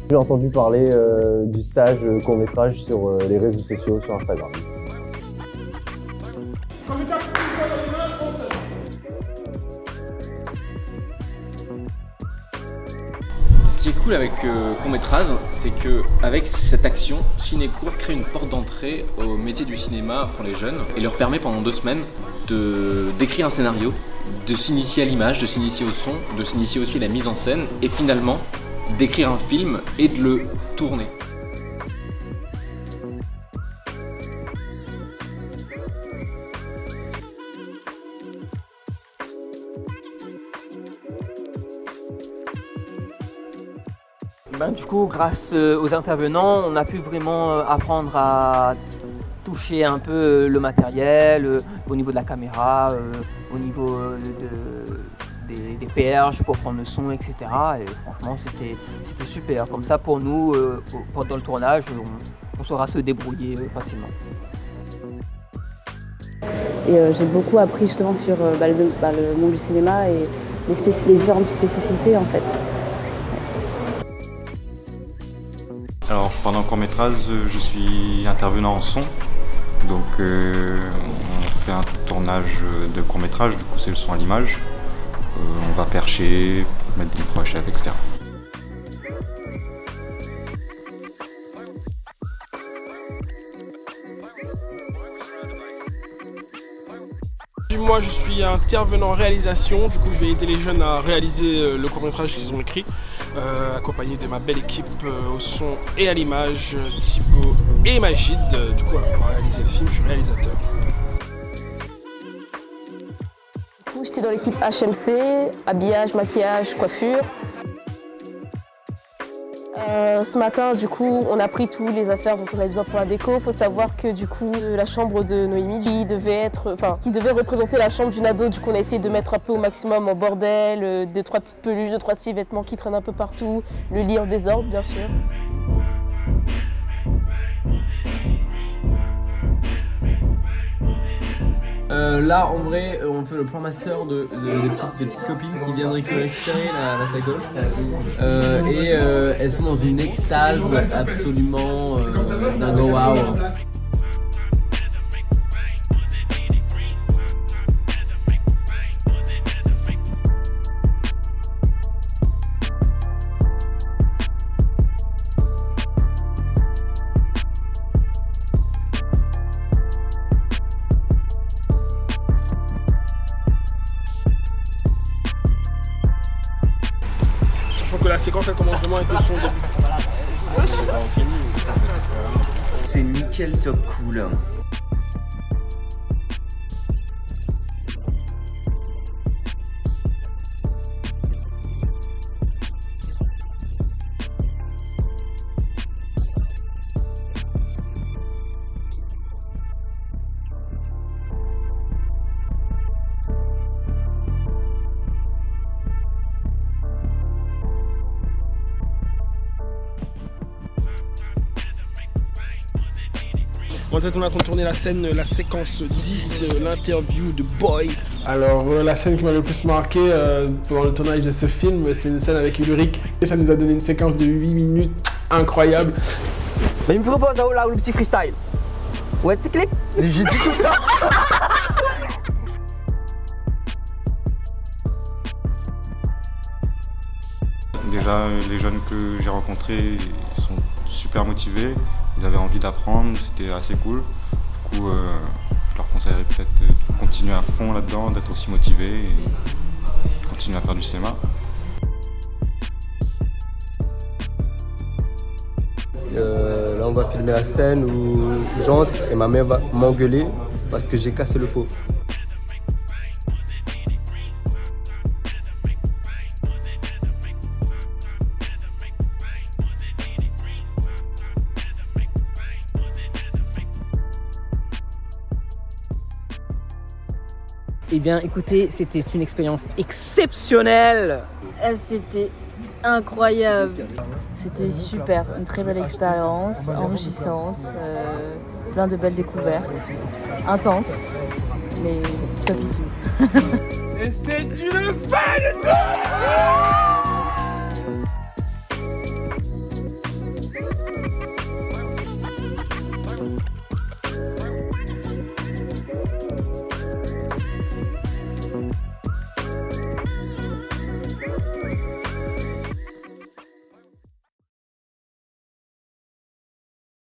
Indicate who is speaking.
Speaker 1: J'ai entendu parler du stage court-métrage sur les réseaux sociaux, sur Instagram.
Speaker 2: Ce qui est cool avec court-métrage, c'est qu'avec cette action, Cinécourt crée une porte d'entrée au métier du cinéma pour les jeunes et leur permet pendant 2 semaines d'écrire un scénario, de s'initier à l'image, de s'initier au son, de s'initier aussi à la mise en scène et finalement d'écrire un film et de le tourner.
Speaker 3: Du coup, grâce aux intervenants, on a pu vraiment apprendre à toucher un peu le matériel, au niveau de la caméra, au niveau des perches pour prendre le son, etc. Et franchement, c'était super. Comme ça, pour nous, pendant le tournage, on saura se débrouiller facilement.
Speaker 4: Et j'ai beaucoup appris justement sur le monde du cinéma et les différentes spécificités en fait.
Speaker 5: Alors pendant le court-métrage, je suis intervenant en son. Donc on fait un tournage de court-métrage, du coup c'est le son à l'image. On va percher, mettre des micros à chef, etc.
Speaker 6: Moi je suis intervenant en réalisation, du coup je vais aider les jeunes à réaliser le court-métrage qu'ils ont écrit, accompagné de ma belle équipe au son et à l'image, Thibaut et Magid. Du coup voilà, pour réaliser le film, je suis réalisateur.
Speaker 7: Du coup j'étais dans l'équipe HMC, habillage, maquillage, coiffure. Ce matin, du coup, on a pris toutes les affaires dont on avait besoin pour la déco. Il faut savoir que du coup, la chambre de Noémie, qui devait représenter la chambre d'une ado, du coup, on a essayé de mettre un peu au maximum en bordel, 2-3 petites peluches, 2-3 petits vêtements qui traînent un peu partout, le lit en désordre, bien sûr.
Speaker 8: Là, en vrai, on fait le plan master des petites copines qui viennent récupérer la sacoche. Et elles sont dans une extase absolument dingo wow.
Speaker 6: Je trouve que la séquence elle commence vraiment avec le son au début.
Speaker 9: C'est nickel top cool.
Speaker 6: En fait, on est en train de tourner la séquence 10, l'interview de Boy.
Speaker 10: Alors, la scène qui m'a le plus marqué pendant le tournage de ce film, c'est une scène avec Ulrich. Et ça nous a donné une séquence de 8 minutes incroyable.
Speaker 11: Mais il me propose là le petit freestyle. Ouais, tu cliques. J'ai dit tout ça.
Speaker 5: Déjà, les jeunes que j'ai rencontrés ils sont super motivés, ils avaient envie d'apprendre, c'était assez cool. Du coup, je leur conseillerais peut-être de continuer à fond là-dedans, d'être aussi motivés et continuer à faire du cinéma.
Speaker 1: Là on va filmer la scène où j'entre et ma mère va m'engueuler parce que j'ai cassé le pot.
Speaker 3: Eh bien écoutez, c'était une expérience exceptionnelle.
Speaker 12: C'était incroyable. C'était super, une très belle expérience, enrichissante, plein de belles découvertes, intense, mais topissime.
Speaker 6: Et c'est une fin de tout.